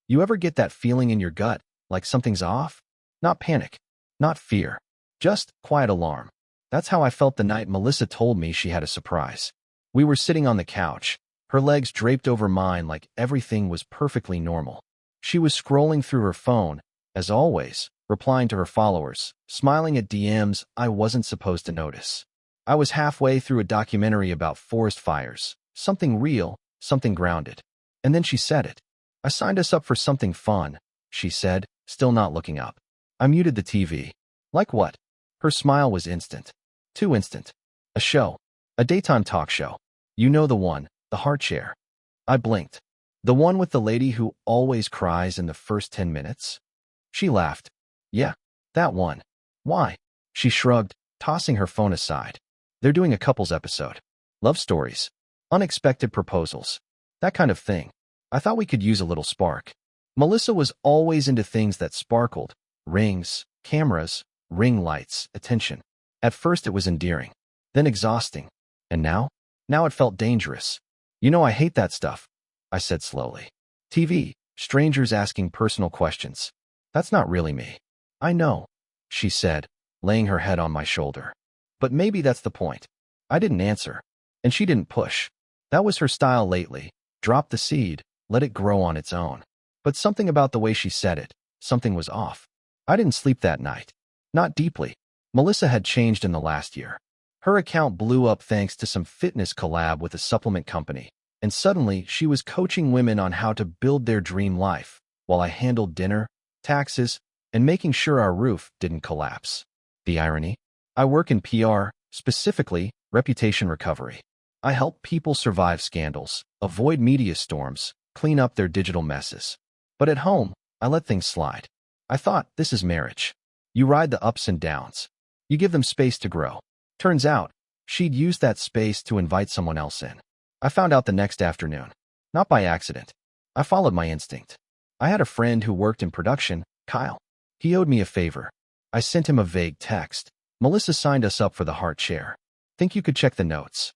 You ever get that feeling in your gut, like something's off? Not panic, not fear, just quiet alarm. That's how I felt the night Melissa told me she had a surprise. We were sitting on the couch, her legs draped over mine like everything was perfectly normal. She was scrolling through her phone, as always, replying to her followers, smiling at DMs I wasn't supposed to notice. I was halfway through a documentary about forest fires, something real, something grounded. And then she said it. I signed us up for something fun, she said, still not looking up. I muted the TV. Like what? Her smile was instant. Too instant. A show. A daytime talk show. You know the one, the heart share. I blinked. The one with the lady who always cries in the first 10 minutes? She laughed. Yeah, that one. Why? She shrugged, tossing her phone aside. They're doing a couples episode. Love stories. Unexpected proposals. That kind of thing. I thought we could use a little spark. Melissa was always into things that sparkled. Rings, cameras, ring lights, attention. At first it was endearing, then exhausting. And now? Now it felt dangerous. You know I hate that stuff, I said slowly. TV, strangers asking personal questions. That's not really me. I know, she said, laying her head on my shoulder. But maybe that's the point. I didn't answer, and she didn't push. That was her style lately. Drop the seed, let it grow on its own. But something about the way she said it, something was off. I didn't sleep that night. Not deeply. Melissa had changed in the last year. Her account blew up thanks to some fitness collab with a supplement company, and suddenly she was coaching women on how to build their dream life, while I handled dinner, taxes, and making sure our roof didn't collapse. The irony? I work in PR, specifically reputation recovery. I help people survive scandals, avoid media storms, clean up their digital messes. But at home, I let things slide. I thought, this is marriage. You ride the ups and downs. You give them space to grow. Turns out, she'd used that space to invite someone else in. I found out the next afternoon. Not by accident. I followed my instinct. I had a friend who worked in production, Kyle. He owed me a favor. I sent him a vague text. Melissa signed us up for the heart share. Think you could check the notes.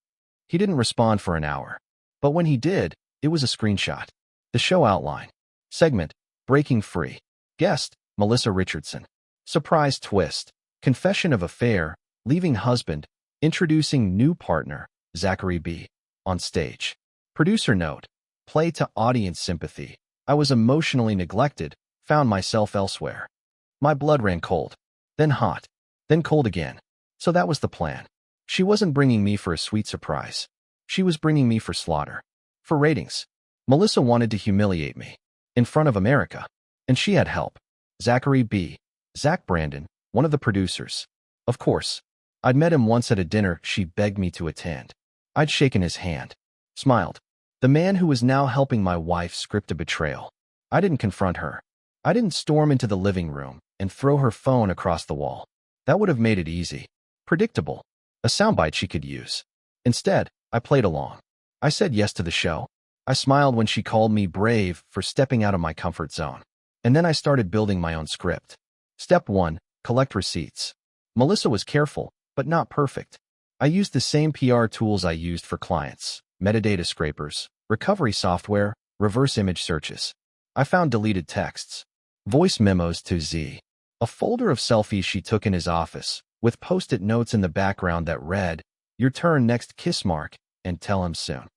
He didn't respond for an hour. But when he did, it was a screenshot. The show outline. Segment, Breaking Free. Guest, Melissa Richardson. Surprise twist. Confession of affair, leaving husband, introducing new partner, Zachary B. On stage. Producer note. Play to audience sympathy. I was emotionally neglected, found myself elsewhere. My blood ran cold. Then hot. Then cold again. So that was the plan. She wasn't bringing me for a sweet surprise. She was bringing me for slaughter. For ratings. Melissa wanted to humiliate me. In front of America. And she had help. Zachary B. Zach Brandon, one of the producers. Of course. I'd met him once at a dinner she begged me to attend. I'd shaken his hand. Smiled. The man who was now helping my wife script a betrayal. I didn't confront her. I didn't storm into the living room and throw her phone across the wall. That would have made it easy. Predictable. A soundbite she could use. Instead, I played along. I said yes to the show. I smiled when she called me brave for stepping out of my comfort zone. And then I started building my own script. Step 1, collect receipts. Melissa was careful, but not perfect. I used the same PR tools I used for clients. Metadata scrapers, recovery software, reverse image searches. I found deleted texts. Voice memos to Z. A folder of selfies she took in his office, with post-it notes in the background that read, "Your turn next, kiss mark, and tell him soon."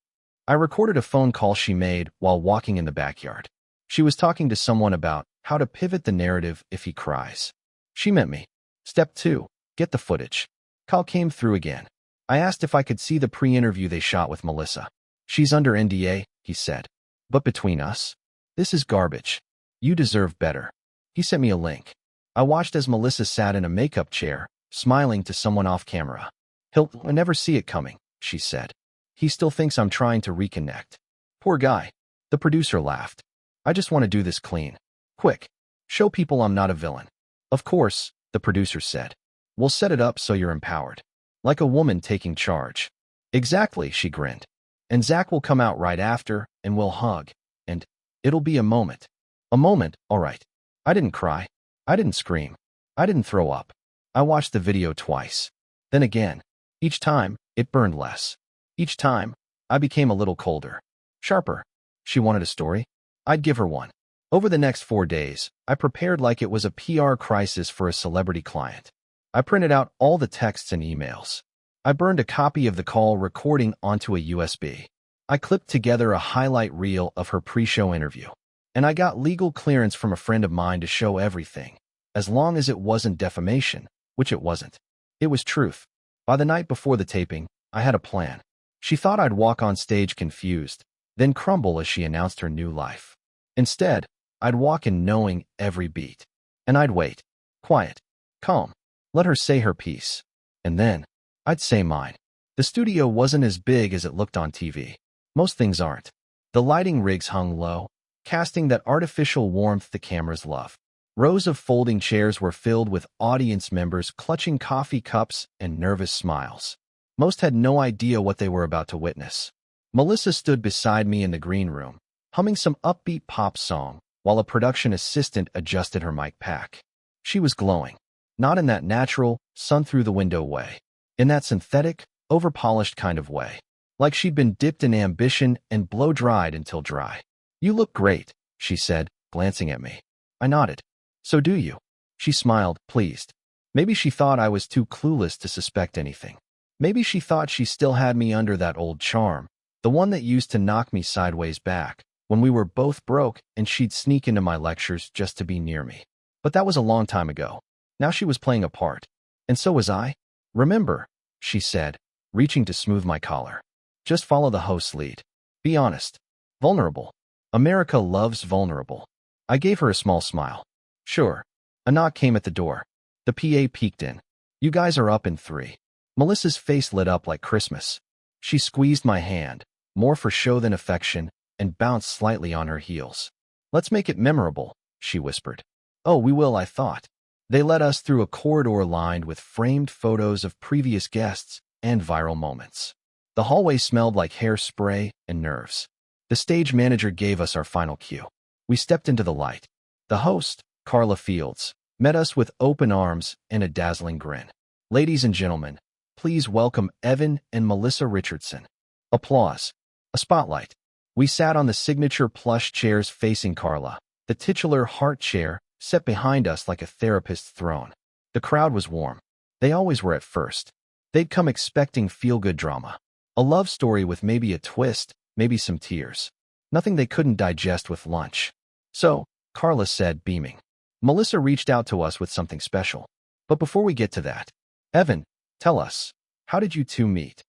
I recorded a phone call she made while walking in the backyard. She was talking to someone about how to pivot the narrative if he cries. She meant me. Step 2, get the footage. Call came through again. I asked if I could see the pre-interview they shot with Melissa. She's under NDA, he said. But between us, this is garbage. You deserve better. He sent me a link. I watched as Melissa sat in a makeup chair, smiling to someone off camera. He'll never see it coming, she said. He still thinks I'm trying to reconnect. Poor guy. The producer laughed. I just want to do this clean. Quick. Show people I'm not a villain. Of course, the producer said. We'll set it up so you're empowered. Like a woman taking charge. Exactly, she grinned. And Zach will come out right after, and we'll hug. And it'll be a moment. A moment, all right. I didn't cry. I didn't scream. I didn't throw up. I watched the video twice. Then again. Each time, it burned less. Each time, I became a little colder. Sharper. She wanted a story? I'd give her one. Over the next 4 days, I prepared like it was a PR crisis for a celebrity client. I printed out all the texts and emails. I burned a copy of the call recording onto a USB. I clipped together a highlight reel of her pre-show interview. And I got legal clearance from a friend of mine to show everything, as long as it wasn't defamation, which it wasn't. It was truth. By the night before the taping, I had a plan. She thought I'd walk on stage confused, then crumble as she announced her new life. Instead, I'd walk in knowing every beat. And I'd wait. Quiet. Calm. Let her say her piece. And then, I'd say mine. The studio wasn't as big as it looked on TV. Most things aren't. The lighting rigs hung low, casting that artificial warmth the cameras love. Rows of folding chairs were filled with audience members clutching coffee cups and nervous smiles. Most had no idea what they were about to witness. Melissa stood beside me in the green room, humming some upbeat pop song, while a production assistant adjusted her mic pack. She was glowing. Not in that natural, sun-through-the-window way. In that synthetic, over-polished kind of way. Like she'd been dipped in ambition and blow-dried until dry. "You look great," she said, glancing at me. I nodded. "So do you." She smiled, pleased. Maybe she thought I was too clueless to suspect anything. Maybe she thought she still had me under that old charm, the one that used to knock me sideways back, when we were both broke and she'd sneak into my lectures just to be near me. But that was a long time ago. Now she was playing a part. And so was I. "Remember," she said, reaching to smooth my collar. "Just follow the host's lead. Be honest. Vulnerable. America loves vulnerable." I gave her a small smile. "Sure." A knock came at the door. The PA peeked in. "You guys are up in 3. Melissa's face lit up like Christmas. She squeezed my hand, more for show than affection, and bounced slightly on her heels. "Let's make it memorable," she whispered. "Oh, we will," I thought. They led us through a corridor lined with framed photos of previous guests and viral moments. The hallway smelled like hairspray and nerves. The stage manager gave us our final cue. We stepped into the light. The host, Carla Fields, met us with open arms and a dazzling grin. "Ladies and gentlemen, please welcome Evan and Melissa Richardson." Applause. A spotlight. We sat on the signature plush chairs facing Carla, the titular heart chair set behind us like a therapist's throne. The crowd was warm. They always were at first. They'd come expecting feel-good drama. A love story with maybe a twist, maybe some tears. Nothing they couldn't digest with lunch. "So," Carla said, beaming. "Melissa reached out to us with something special. But before we get to that, Evan, tell us, how did you two meet?"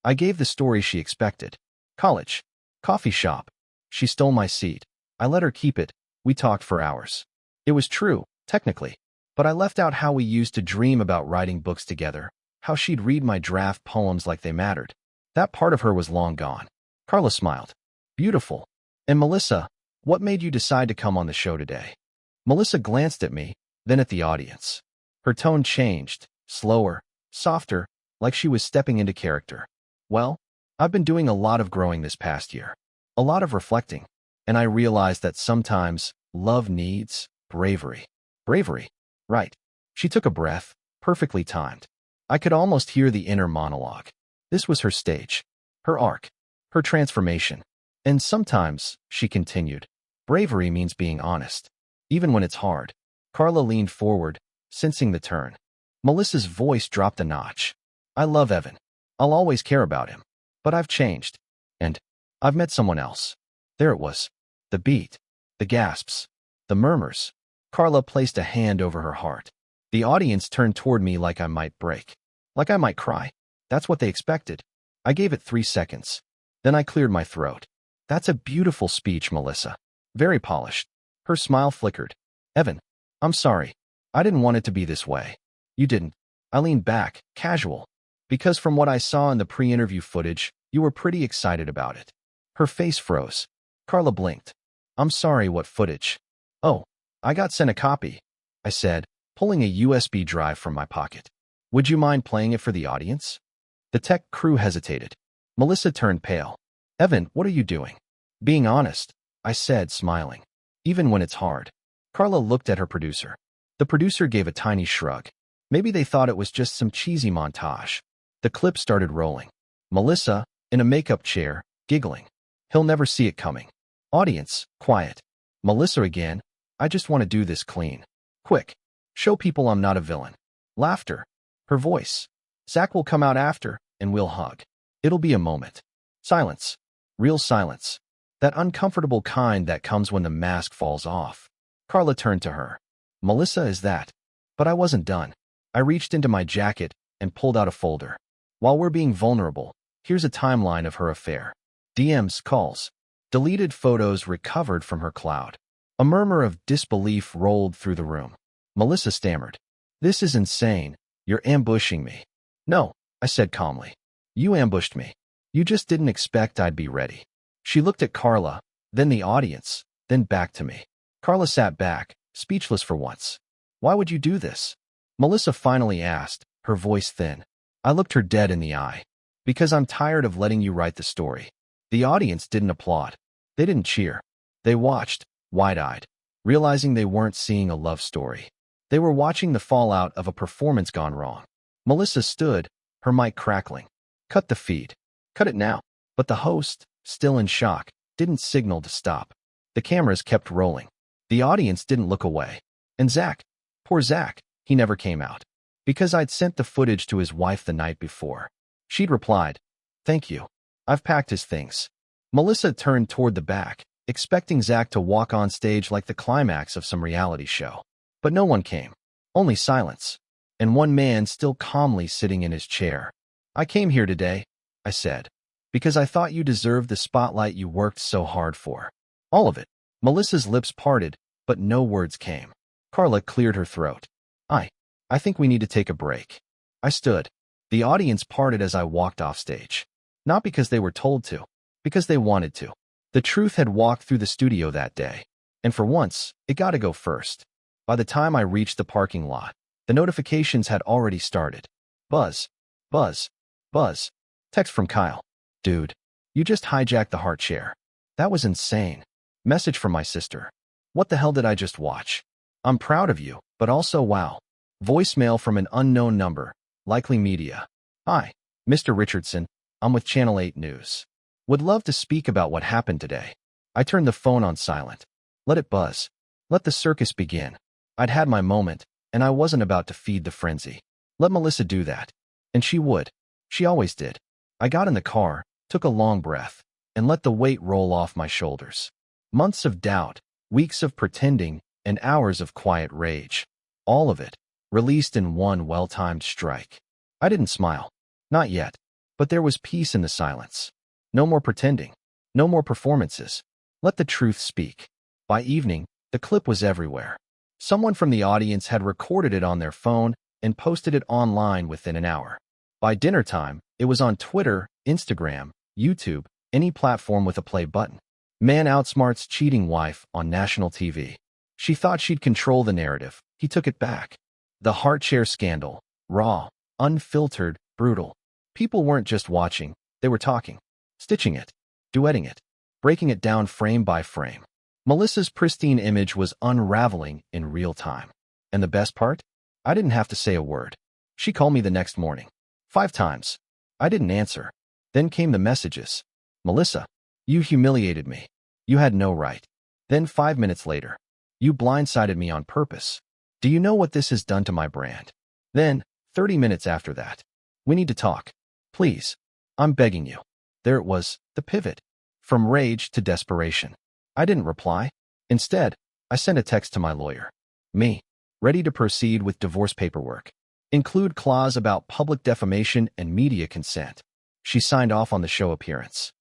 I gave the story she expected. "College. Coffee shop." She stole my seat. I let her keep it. We talked for hours. It was true, technically. But I left out how we used to dream about writing books together, how she'd read my draft poems like they mattered. That part of her was long gone. Carla smiled. "Beautiful. And Melissa, what made you decide to come on the show today?" Melissa glanced at me, then at the audience. Her tone changed, slower, softer, like she was stepping into character. "Well, I've been doing a lot of growing this past year. A lot of reflecting. And I realized that sometimes love needs bravery." "Bravery." Right. She took a breath, perfectly timed. I could almost hear the inner monologue. This was her stage, her arc, her transformation. "And sometimes," she continued, "bravery means being honest, even when it's hard." Carla leaned forward, sensing the turn. Melissa's voice dropped a notch. "I love Evan. I'll always care about him. But I've changed. And I've met someone else." There it was. The beat, the gasps, the murmurs. Carla placed a hand over her heart. The audience turned toward me like I might break. Like I might cry. That's what they expected. I gave it 3 seconds. Then I cleared my throat. "That's a beautiful speech, Melissa. Very polished." Her smile flickered. "Evan, I'm sorry. I didn't want it to be this way." "You didn't." I leaned back, casual. "Because from what I saw in the pre-interview footage, you were pretty excited about it." Her face froze. Carla blinked. "I'm sorry, what footage?" "Oh, I got sent a copy," I said, pulling a USB drive from my pocket. "Would you mind playing it for the audience?" The tech crew hesitated. Melissa turned pale. "Evan, what are you doing?" "Being honest," I said, smiling. "Even when it's hard." Carla looked at her producer. The producer gave a tiny shrug. Maybe they thought it was just some cheesy montage. The clip started rolling. Melissa, in a makeup chair, giggling. "He'll never see it coming." Audience, quiet. Melissa again. I just want to do this clean. Quick. Show people I'm not a villain. Laughter. Her voice. Zach will come out after, and we'll hug. It'll be a moment. Silence. Real silence. That uncomfortable kind that comes when the mask falls off. Carla turned to her. Melissa, is that? But I wasn't done. I reached into my jacket and pulled out a folder. While we're being vulnerable, here's a timeline of her affair. DMs, calls. Deleted photos recovered from her cloud. A murmur of disbelief rolled through the room. Melissa stammered. This is insane. You're ambushing me. No, I said calmly. You ambushed me. You just didn't expect I'd be ready. She looked at Carla, then the audience, then back to me. Carla sat back, speechless for once. Why would you do this? Melissa finally asked, her voice thin. I looked her dead in the eye. Because I'm tired of letting you write the story. The audience didn't applaud. They didn't cheer. They watched, wide-eyed, realizing they weren't seeing a love story. They were watching the fallout of a performance gone wrong. Melissa stood, her mic crackling. Cut the feed. Cut it now. But the host, still in shock, didn't signal to stop. The cameras kept rolling. The audience didn't look away. And Zach, poor Zach, he never came out. Because I'd sent the footage to his wife the night before. She'd replied, thank you. I've packed his things. Melissa turned toward the back, expecting Zach to walk on stage like the climax of some reality show. But no one came. Only silence. And one man still calmly sitting in his chair. I came here today, I said, because I thought you deserved the spotlight you worked so hard for. All of it. Melissa's lips parted, but no words came. Carla cleared her throat. I think we need to take a break. I stood. The audience parted as I walked off stage. Not because they were told to, because they wanted to. The truth had walked through the studio that day. And for once, it got to go first. By the time I reached the parking lot, the notifications had already started. Buzz. Buzz. Buzz. Text from Kyle. Dude, you just hijacked the heart chair. That was insane. Message from my sister. What the hell did I just watch? I'm proud of you, but also wow. Voicemail from an unknown number, likely media. Hi, Mr. Richardson, I'm with Channel 8 News. Would love to speak about what happened today. I turned the phone on silent. Let it buzz. Let the circus begin. I'd had my moment, and I wasn't about to feed the frenzy. Let Melissa do that. And she would. She always did. I got in the car, took a long breath, and let the weight roll off my shoulders. Months of doubt, weeks of pretending, and hours of quiet rage. All of it, released in one well-timed strike. I didn't smile. Not yet. But there was peace in the silence. No more pretending. No more performances. Let the truth speak. By evening, the clip was everywhere. Someone from the audience had recorded it on their phone and posted it online within an hour. By dinner time, it was on Twitter, Instagram, YouTube, any platform with a play button. Man outsmarts cheating wife on national TV. She thought she'd control the narrative. He took it back. The heart share scandal. Raw, unfiltered, brutal. People weren't just watching, they were talking. Stitching it. Duetting it. Breaking it down frame by frame. Melissa's pristine image was unraveling in real time. And the best part? I didn't have to say a word. She called me the next morning. 5 times. I didn't answer. Then came the messages. Melissa, you humiliated me. You had no right. Then 5 minutes later, you blindsided me on purpose. Do you know what this has done to my brand? Then, 30 minutes after that, we need to talk. Please. I'm begging you. There it was, the pivot. From rage to desperation. I didn't reply. Instead, I sent a text to my lawyer. Me. Ready to proceed with divorce paperwork. Include clause about public defamation and media consent. She signed off on the show appearance.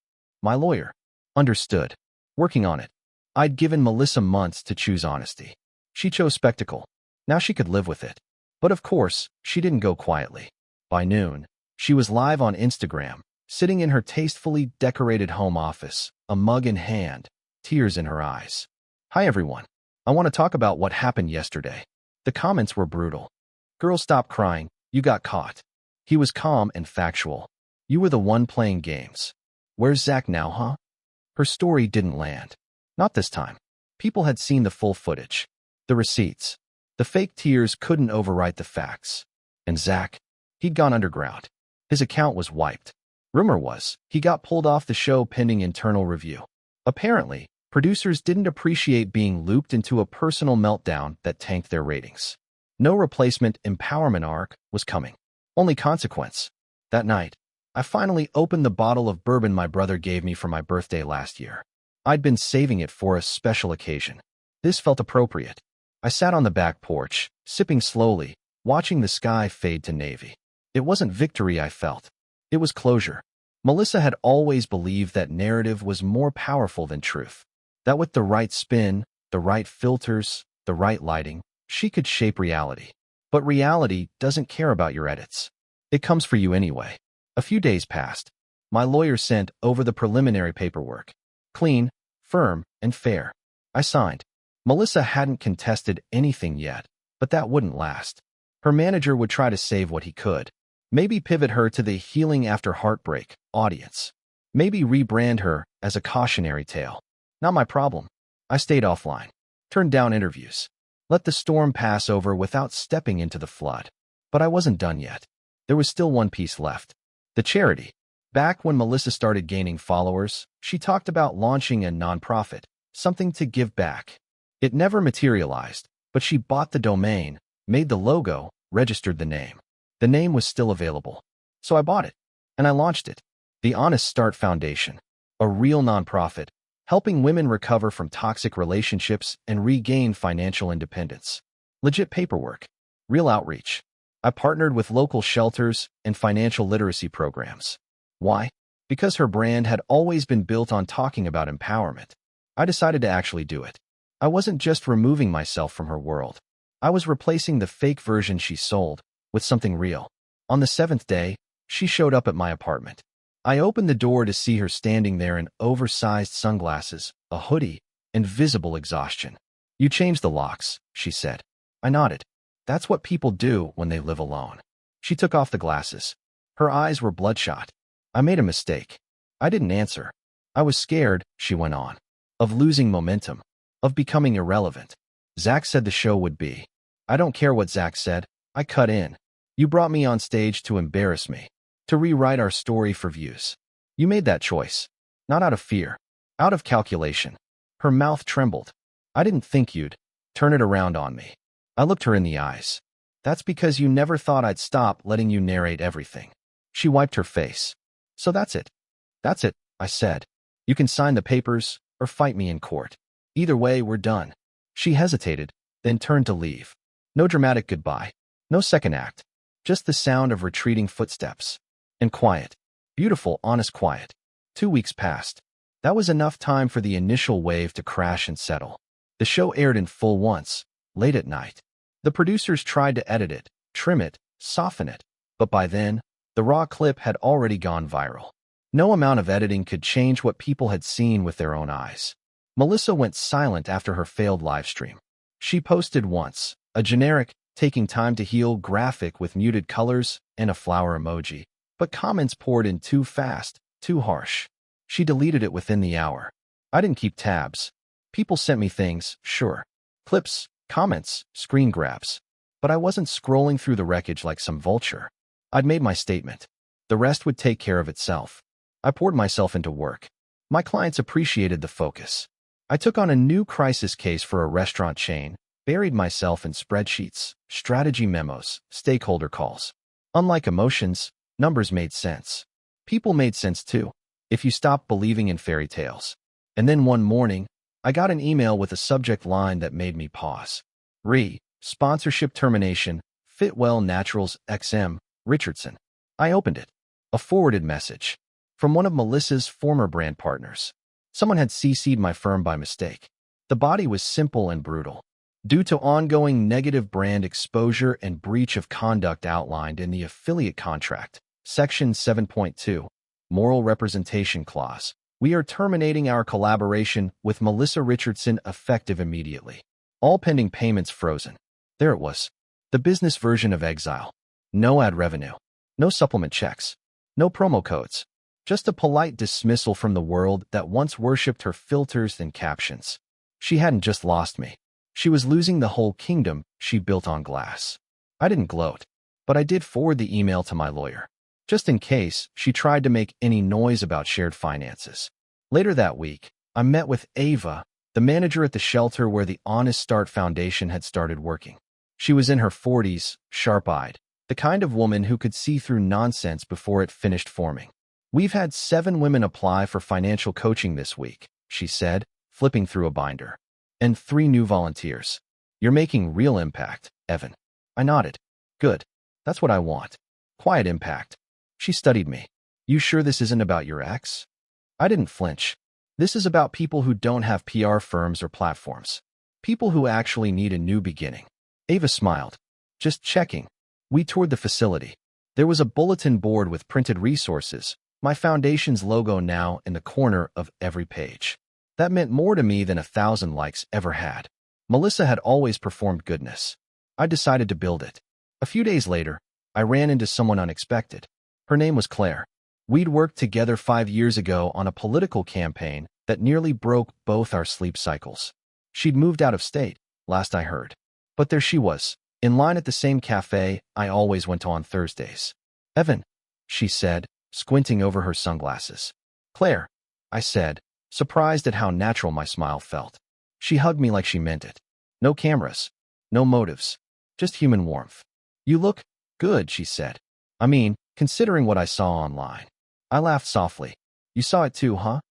My lawyer. Understood. Working on it. I'd given Melissa months to choose honesty. She chose spectacle. Now she could live with it. But of course, she didn't go quietly. By noon, she was live on Instagram, sitting in her tastefully decorated home office, a mug in hand, tears in her eyes. Hi everyone. I want to talk about what happened yesterday. The comments were brutal. Girl, stop crying. You got caught. He was calm and factual. You were the one playing games. Where's Zach now, huh? Her story didn't land. Not this time. People had seen the full footage. The receipts. The fake tears couldn't overwrite the facts. And Zach? He'd gone underground. His account was wiped. Rumor was, he got pulled off the show pending internal review. Apparently, Producers didn't appreciate being looped into a personal meltdown that tanked their ratings. No replacement empowerment arc was coming. Only consequence. That night, I finally opened the bottle of bourbon my brother gave me for my birthday last year. I'd been saving it for a special occasion. This felt appropriate. I sat on the back porch, sipping slowly, watching the sky fade to navy. It wasn't victory I felt. It was closure. Melissa had always believed that narrative was more powerful than truth. That with the right spin, the right filters, the right lighting, she could shape reality. But reality doesn't care about your edits. It comes for you anyway. A few days passed. My lawyer sent over the preliminary paperwork. Clean, firm, and fair. I signed. Melissa hadn't contested anything yet, but that wouldn't last. Her manager would try to save what he could. Maybe pivot her to the healing after heartbreak audience. Maybe rebrand her as a cautionary tale. Not my problem. I stayed offline. Turned down interviews. Let the storm pass over without stepping into the flood. But I wasn't done yet. There was still one piece left. The charity. Back when Melissa started gaining followers, she talked about launching a nonprofit, something to give back. It never materialized, but she bought the domain, made the logo, registered the name. The name was still available. So I bought it, and I launched it. The Honest Start Foundation. A real nonprofit, helping women recover from toxic relationships and regain financial independence. Legit paperwork. Real outreach. I partnered with local shelters and financial literacy programs. Why? Because her brand had always been built on talking about empowerment. I decided to actually do it. I wasn't just removing myself from her world. I was replacing the fake version she sold with something real. On the 7th day, she showed up at my apartment. I opened the door to see her standing there in oversized sunglasses, a hoodie, and visible exhaustion. "You changed the locks," she said. I nodded. That's what people do when they live alone. She took off the glasses. Her eyes were bloodshot. I made a mistake. I didn't answer. I was scared, she went on, of losing momentum, of becoming irrelevant. Zach said the show would be. I don't care what Zach said. I cut in. You brought me on stage to embarrass me, to rewrite our story for views. You made that choice. Not out of fear. Out of calculation. Her mouth trembled. I didn't think you'd turn it around on me. I looked her in the eyes. That's because you never thought I'd stop letting you narrate everything. She wiped her face. So that's it. That's it, I said. You can sign the papers or fight me in court. Either way, we're done. She hesitated, then turned to leave. No dramatic goodbye. No second act. Just the sound of retreating footsteps. And quiet. Beautiful, honest quiet. 2 weeks passed. That was enough time for the initial wave to crash and settle. The show aired in full once, late at night. The producers tried to edit it, trim it, soften it. But by then, the raw clip had already gone viral. No amount of editing could change what people had seen with their own eyes. Melissa went silent after her failed livestream. She posted once, a generic, taking time to heal graphic with muted colors and a flower emoji. But comments poured in too fast, too harsh. She deleted it within the hour. I didn't keep tabs. People sent me things, sure. Clips, comments, screen grabs. But I wasn't scrolling through the wreckage like some vulture. I'd made my statement. The rest would take care of itself. I poured myself into work. My clients appreciated the focus. I took on a new crisis case for a restaurant chain, buried myself in spreadsheets, strategy memos, stakeholder calls. Unlike emotions, numbers made sense. People made sense too, if you stopped believing in fairy tales. And then one morning, I got an email with a subject line that made me pause. Sponsorship termination, Fitwell Naturals XM, Richardson. I opened it. A forwarded message. From one of Melissa's former brand partners. Someone had CC'd my firm by mistake. The body was simple and brutal. Due to ongoing negative brand exposure and breach of conduct outlined in the affiliate contract, Section 7.2, Moral Representation Clause, we are terminating our collaboration with Melissa Richardson effective immediately. All pending payments frozen. There it was. The business version of exile. No ad revenue. No supplement checks. No promo codes. Just a polite dismissal from the world that once worshipped her filters and captions. She hadn't just lost me. She was losing the whole kingdom she built on glass. I didn't gloat, but I did forward the email to my lawyer, just in case she tried to make any noise about shared finances. Later that week, I met with Ava, the manager at the shelter where the Honest Start Foundation had started working. She was in her 40s, sharp-eyed, the kind of woman who could see through nonsense before it finished forming. "We've had 7 women apply for financial coaching this week," she said, flipping through a binder. "And 3 new volunteers. You're making real impact, Evan." I nodded. "Good. That's what I want. Quiet impact." She studied me. "You sure this isn't about your ex?" I didn't flinch. "This is about people who don't have PR firms or platforms. People who actually need a new beginning." Ava smiled. "Just checking." We toured the facility. There was a bulletin board with printed resources, my foundation's logo now in the corner of every page. That meant more to me than 1,000 likes ever had. Melissa had always performed goodness. I decided to build it. A few days later, I ran into someone unexpected. Her name was Claire. We'd worked together 5 years ago on a political campaign that nearly broke both our sleep cycles. She'd moved out of state, last I heard. But there she was, in line at the same cafe I always went to on Thursdays. "Evan," she said, squinting over her sunglasses. "Claire," I said, surprised at how natural my smile felt. She hugged me like she meant it. No cameras, no motives, just human warmth. "You look good," she said. "I mean, considering what I saw online." I laughed softly. "You saw it too, huh?"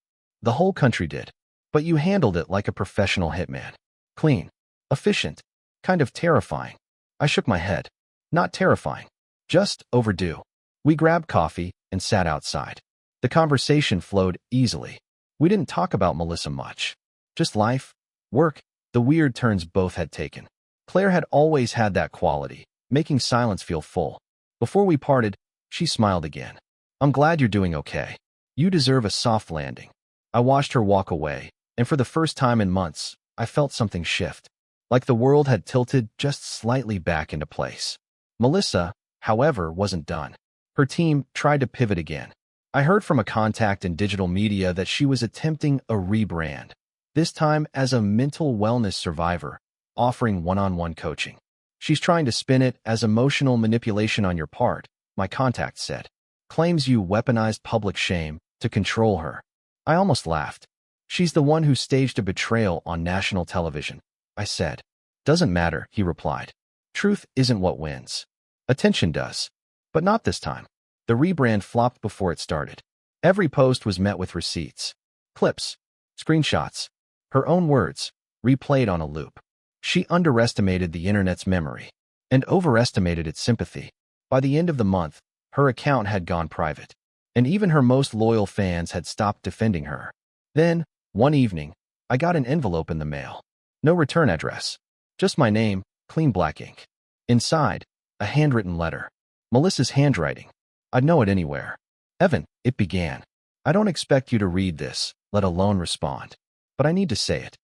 "The whole country did. But you handled it like a professional hitman. Clean, efficient, kind of terrifying." I shook my head. "Not terrifying. Just overdue." We grabbed coffee and sat outside. The conversation flowed easily. We didn't talk about Melissa much. Just life, work, the weird turns both had taken. Claire had always had that quality, making silence feel full. Before we parted, she smiled again. "I'm glad you're doing okay. You deserve a soft landing." I watched her walk away, and for the first time in months, I felt something shift. Like the world had tilted just slightly back into place. Melissa, however, wasn't done. Her team tried to pivot again. I heard from a contact in digital media that she was attempting a rebrand, this time as a mental wellness survivor, offering one-on-one coaching. "She's trying to spin it as emotional manipulation on your part," my contact said. "Claims you weaponized public shame to control her." I almost laughed. "She's the one who staged a betrayal on national television," I said. "Doesn't matter," he replied. "Truth isn't what wins. Attention does. But not this time." The rebrand flopped before it started. Every post was met with receipts, clips, screenshots, her own words, replayed on a loop. She underestimated the internet's memory and overestimated its sympathy. By the end of the month, her account had gone private, and even her most loyal fans had stopped defending her. Then, one evening, I got an envelope in the mail. No return address. Just my name, clean black ink. Inside, a handwritten letter. Melissa's handwriting. I'd know it anywhere. "Evan," it began. "I don't expect you to read this, let alone respond. But I need to say it."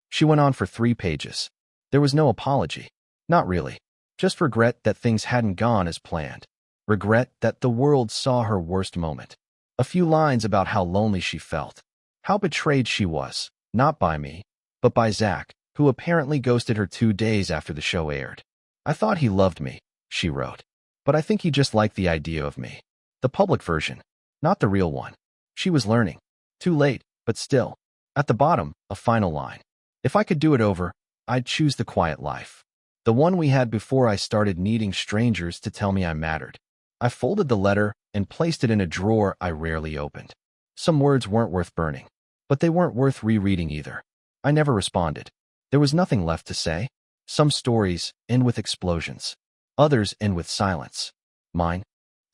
She went on for 3 pages. There was no apology. Not really. Just regret that things hadn't gone as planned. Regret that the world saw her worst moment. A few lines about how lonely she felt. How betrayed she was, not by me, but by Zach, who apparently ghosted her 2 days after the show aired. "I thought he loved me," she wrote. "But I think he just liked the idea of me. The public version, not the real one." She was learning. Too late, but still. At the bottom, a final line. "If I could do it over, I'd choose the quiet life. The one we had before I started needing strangers to tell me I mattered." I folded the letter and placed it in a drawer I rarely opened. Some words weren't worth burning, but they weren't worth rereading either. I never responded. There was nothing left to say. Some stories end with explosions. Others end with silence. Mine,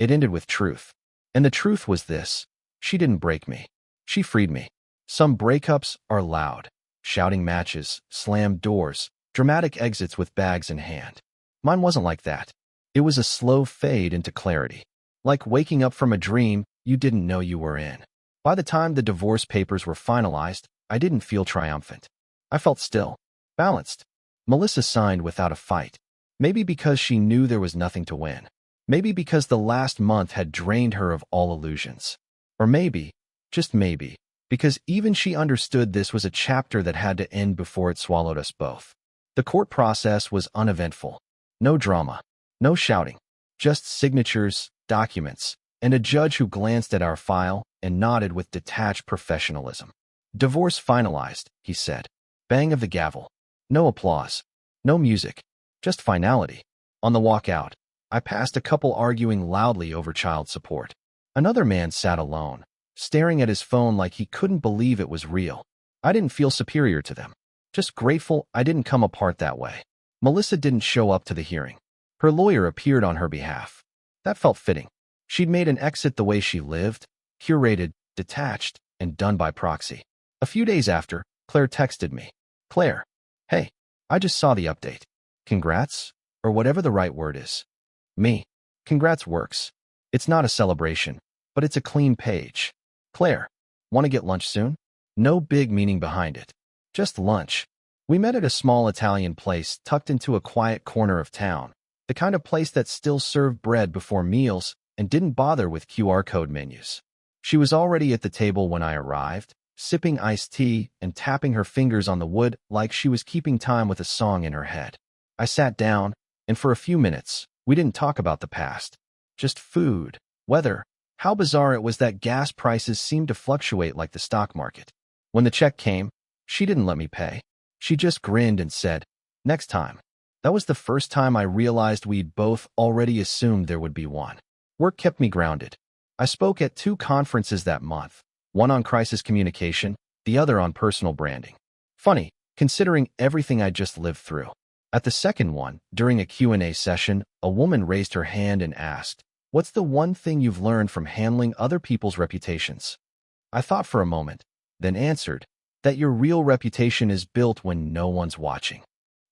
it ended with truth. And the truth was this: she didn't break me. She freed me. Some breakups are loud. Shouting matches, slammed doors, dramatic exits with bags in hand. Mine wasn't like that. It was a slow fade into clarity. Like waking up from a dream you didn't know you were in. By the time the divorce papers were finalized, I didn't feel triumphant. I felt still, balanced. Melissa signed without a fight. Maybe because she knew there was nothing to win. Maybe because the last month had drained her of all illusions. Or maybe, just maybe, because even she understood this was a chapter that had to end before it swallowed us both. The court process was uneventful. No drama, no shouting, just signatures, documents, and a judge who glanced at our file and nodded with detached professionalism. Divorce finalized, he said. Bang of the gavel. No applause. No music. Just finality. On the walk out, I passed a couple arguing loudly over child support. Another man sat alone, staring at his phone like he couldn't believe it was real. I didn't feel superior to them. Just grateful I didn't come apart that way. Melissa didn't show up to the hearing. Her lawyer appeared on her behalf. That felt fitting. She'd made an exit the way she lived, curated, detached, and done by proxy. A few days after, Claire texted me. Claire, hey, I just saw the update. Congrats? Or whatever the right word is. Me. Congrats works. It's not a celebration, but it's a clean page. Claire, want to get lunch soon? No big meaning behind it. Just lunch. We met at a small Italian place tucked into a quiet corner of town, the kind of place that still served bread before meals and didn't bother with QR code menus. She was already at the table when I arrived, sipping iced tea and tapping her fingers on the wood like she was keeping time with a song in her head. I sat down, and for a few minutes, we didn't talk about the past. Just food, weather, how bizarre it was that gas prices seemed to fluctuate like the stock market. When the check came, she didn't let me pay. She just grinned and said, next time. That was the first time I realized we'd both already assumed there would be one. Work kept me grounded. I spoke at 2 conferences that month, one on crisis communication, the other on personal branding. Funny, considering everything I just lived through. At the second one, during a Q&A session, a woman raised her hand and asked, what's the one thing you've learned from handling other people's reputations? I thought for a moment, then answered, that your real reputation is built when no one's watching.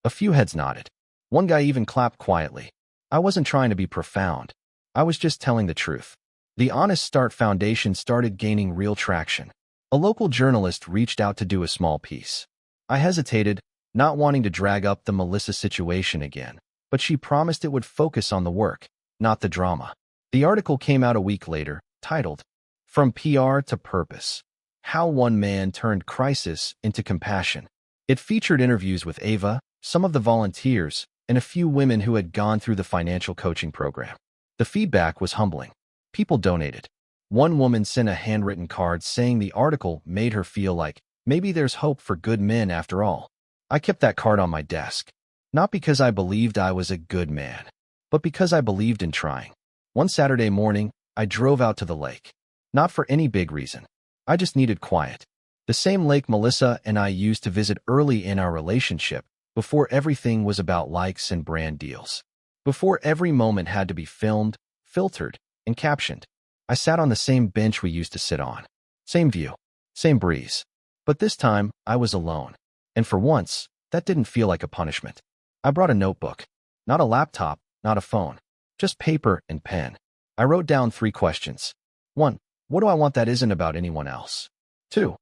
A few heads nodded. One guy even clapped quietly. I wasn't trying to be profound. I was just telling the truth. The Honest Start Foundation started gaining real traction. A local journalist reached out to do a small piece. I hesitated, not wanting to drag up the Melissa situation again, but she promised it would focus on the work, not the drama. The article came out a week later, titled, From PR to Purpose: How One Man Turned Crisis into Compassion. It featured interviews with Ava, some of the volunteers, and a few women who had gone through the financial coaching program. The feedback was humbling. People donated. One woman sent a handwritten card saying the article made her feel like maybe there's hope for good men after all. I kept that card on my desk, not because I believed I was a good man, but because I believed in trying. One Saturday morning, I drove out to the lake. Not for any big reason. I just needed quiet. The same lake Melissa and I used to visit early in our relationship, before everything was about likes and brand deals. Before every moment had to be filmed, filtered, and captioned. I sat on the same bench we used to sit on. Same view, same breeze. But this time, I was alone. And for once, that didn't feel like a punishment. I brought a notebook. Not a laptop, not a phone. Just paper and pen. I wrote down 3 questions. 1. What do I want that isn't about anyone else? 2.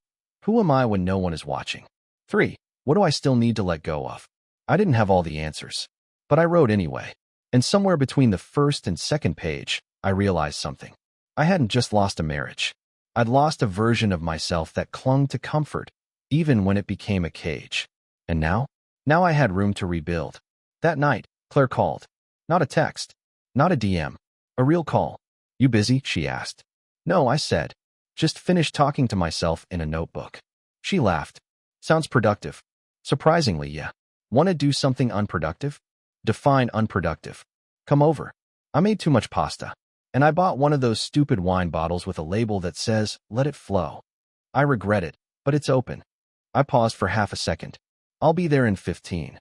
Who am I when no one is watching? 3. What do I still need to let go of? I didn't have all the answers, but I wrote anyway. And somewhere between the first and second page, I realized something. I hadn't just lost a marriage. I'd lost a version of myself that clung to comfort, even when it became a cage. And now? Now I had room to rebuild. That night, Claire called. Not a text. Not a DM. A real call. You busy? She asked. No, I said. Just finished talking to myself in a notebook. She laughed. Sounds productive. Surprisingly, yeah. Want to do something unproductive? Define unproductive. Come over. I made too much pasta. And I bought one of those stupid wine bottles with a label that says, let it flow. I regret it, but it's open. I paused for half a second. I'll be there in 15.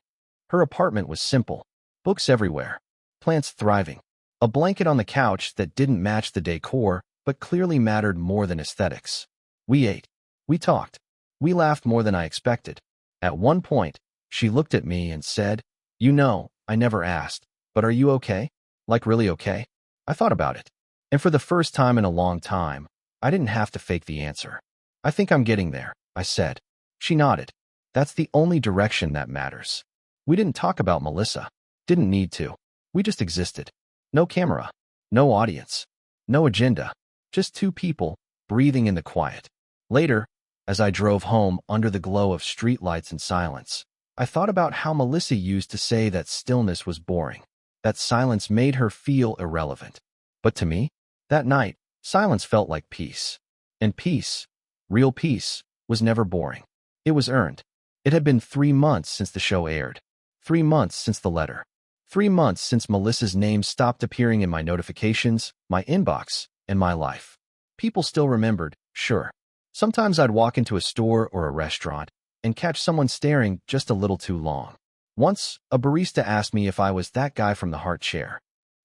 Her apartment was simple. Books everywhere. Plants thriving. A blanket on the couch that didn't match the decor, but clearly mattered more than aesthetics. We ate. We talked. We laughed more than I expected. At one point, she looked at me and said, you know, I never asked, but are you okay? Like really okay? I thought about it. And for the first time in a long time, I didn't have to fake the answer. I think I'm getting there, I said. She nodded. That's the only direction that matters. We didn't talk about Melissa. Didn't need to. We just existed. No camera. No audience. No agenda. Just 2 people, breathing in the quiet. Later, as I drove home under the glow of streetlights and silence, I thought about how Melissa used to say that stillness was boring, that silence made her feel irrelevant. But to me, that night, silence felt like peace. And peace, real peace, was never boring. It was earned. It had been 3 months since the show aired. 3 months since the letter. 3 months since Melissa's name stopped appearing in my notifications, my inbox, and my life. People still remembered, sure. Sometimes I'd walk into a store or a restaurant and catch someone staring just a little too long. Once, a barista asked me if I was that guy from the heart chair.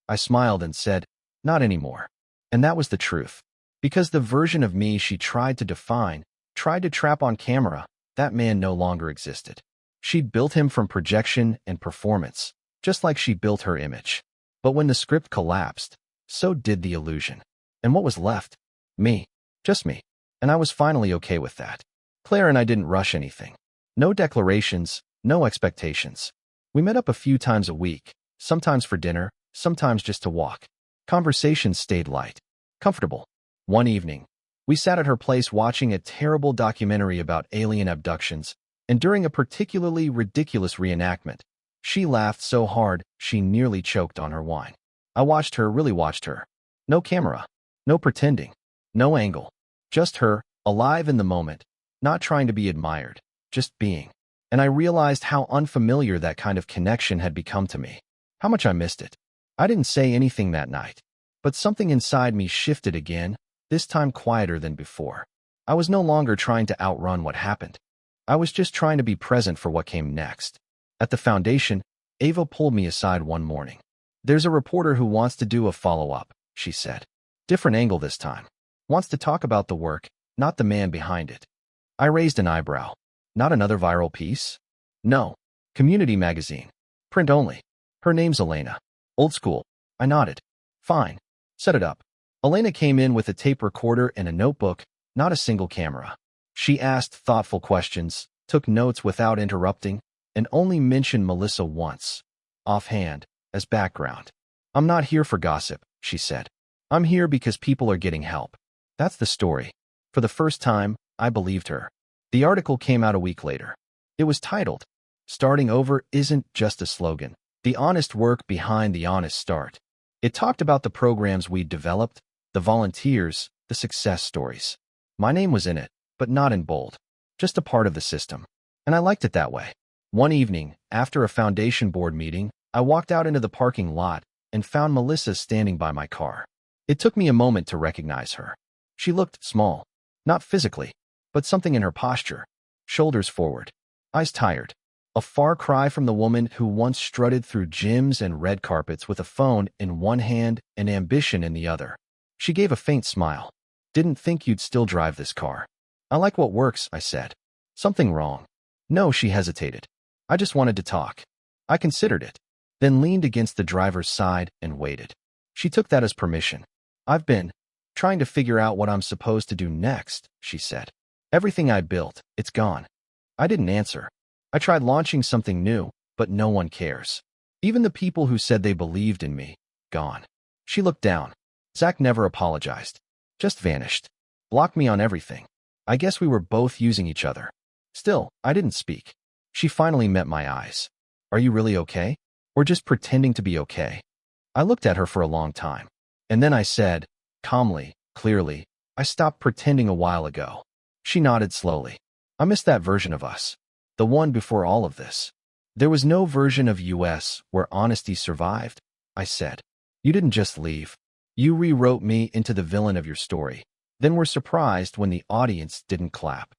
I smiled and said, not anymore. And that was the truth. Because the version of me she tried to define, tried to trap on camera, that man no longer existed. She'd built him from projection and performance, just like she built her image. But when the script collapsed, so did the illusion. And what was left? Me. Just me. And I was finally okay with that. Claire and I didn't rush anything. No declarations, no expectations. We met up a few times a week, sometimes for dinner, sometimes just to walk. Conversations stayed light, comfortable. One evening, we sat at her place watching a terrible documentary about alien abductions, and during a particularly ridiculous reenactment, she laughed so hard she nearly choked on her wine. I watched her, really watched her. No camera, no pretending, no angle. Just her, alive in the moment, not trying to be admired, just being. And I realized how unfamiliar that kind of connection had become to me. How much I missed it. I didn't say anything that night, but something inside me shifted again, this time quieter than before. I was no longer trying to outrun what happened. I was just trying to be present for what came next. At the foundation, Ava pulled me aside one morning. There's a reporter who wants to do a follow-up, she said. Different angle this time. Wants to talk about the work, not the man behind it. I raised an eyebrow. Not another viral piece? No. Community magazine. Print only. Her name's Elena. Old school. I nodded. Fine. Set it up. Elena came in with a tape recorder and a notebook, not a single camera. She asked thoughtful questions, took notes without interrupting, and only mentioned Melissa once, offhand, as background. I'm not here for gossip, she said. I'm here because people are getting help. That's the story. For the first time, I believed her. The article came out a week later. It was titled, Starting Over Isn't Just a Slogan. The honest work behind the honest start. It talked about the programs we'd developed, the volunteers, the success stories. My name was in it, but not in bold. Just a part of the system. And I liked it that way. One evening, after a foundation board meeting, I walked out into the parking lot and found Melissa standing by my car. It took me a moment to recognize her. She looked small. Not physically, but something in her posture. Shoulders forward. Eyes tired. A far cry from the woman who once strutted through gyms and red carpets with a phone in one hand and ambition in the other. She gave a faint smile. Didn't think you'd still drive this car. I like what works, I said. Something wrong? No, she hesitated. I just wanted to talk. I considered it, then leaned against the driver's side and waited. She took that as permission. I've been trying to figure out what I'm supposed to do next, she said. Everything I built, it's gone. I didn't answer. I tried launching something new, but no one cares. Even the people who said they believed in me, gone. She looked down. Zach never apologized. Just vanished. Blocked me on everything. I guess we were both using each other. Still, I didn't speak. She finally met my eyes. Are you really okay? Or just pretending to be okay? I looked at her for a long time. And then I said, calmly, clearly, I stopped pretending a while ago. She nodded slowly. I miss that version of us. The one before all of this. There was no version of us where honesty survived, I said. You didn't just leave. You rewrote me into the villain of your story. Then were surprised when the audience didn't clap.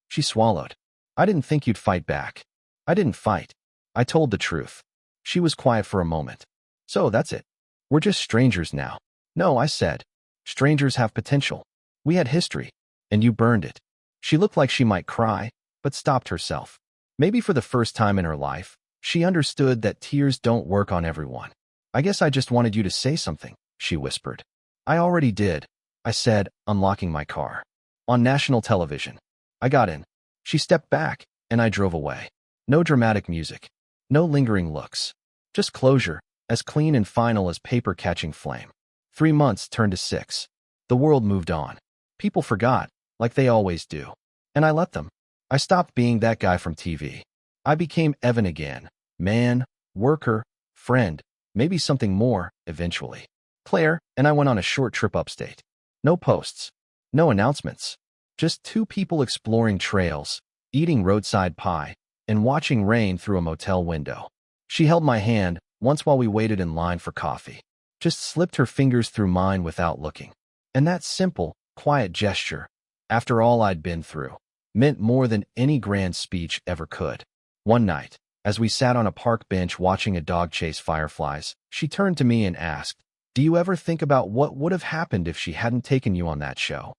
She swallowed. I didn't think you'd fight back. I didn't fight. I told the truth. She was quiet for a moment. So that's it. We're just strangers now. No, I said. Strangers have potential. We had history. And you burned it. She looked like she might cry, but stopped herself. Maybe for the first time in her life, she understood that tears don't work on everyone. I guess I just wanted you to say something, she whispered. I already did, I said, unlocking my car. On national television. I got in. She stepped back, and I drove away. No dramatic music. No lingering looks. Just closure, as clean and final as paper catching flame. 3 months turned to 6. The world moved on. People forgot, like they always do. And I let them. I stopped being that guy from TV. I became Evan again. Man, worker, friend, maybe something more, eventually. Claire and I went on a short trip upstate. No posts. No announcements. Just two people exploring trails, eating roadside pie, and watching rain through a motel window. She held my hand once while we waited in line for coffee, just slipped her fingers through mine without looking. And that simple, quiet gesture, after all I'd been through, meant more than any grand speech ever could. One night, as we sat on a park bench watching a dog chase fireflies, she turned to me and asked, "Do you ever think about what would have happened if she hadn't taken you on that show?"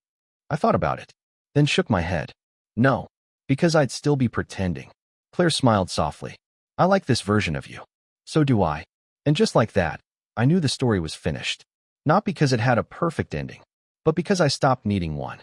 I thought about it, then shook my head. No, because I'd still be pretending. Claire smiled softly. "I like this version of you." "So do I." And just like that, I knew the story was finished. Not because it had a perfect ending, but because I stopped needing one.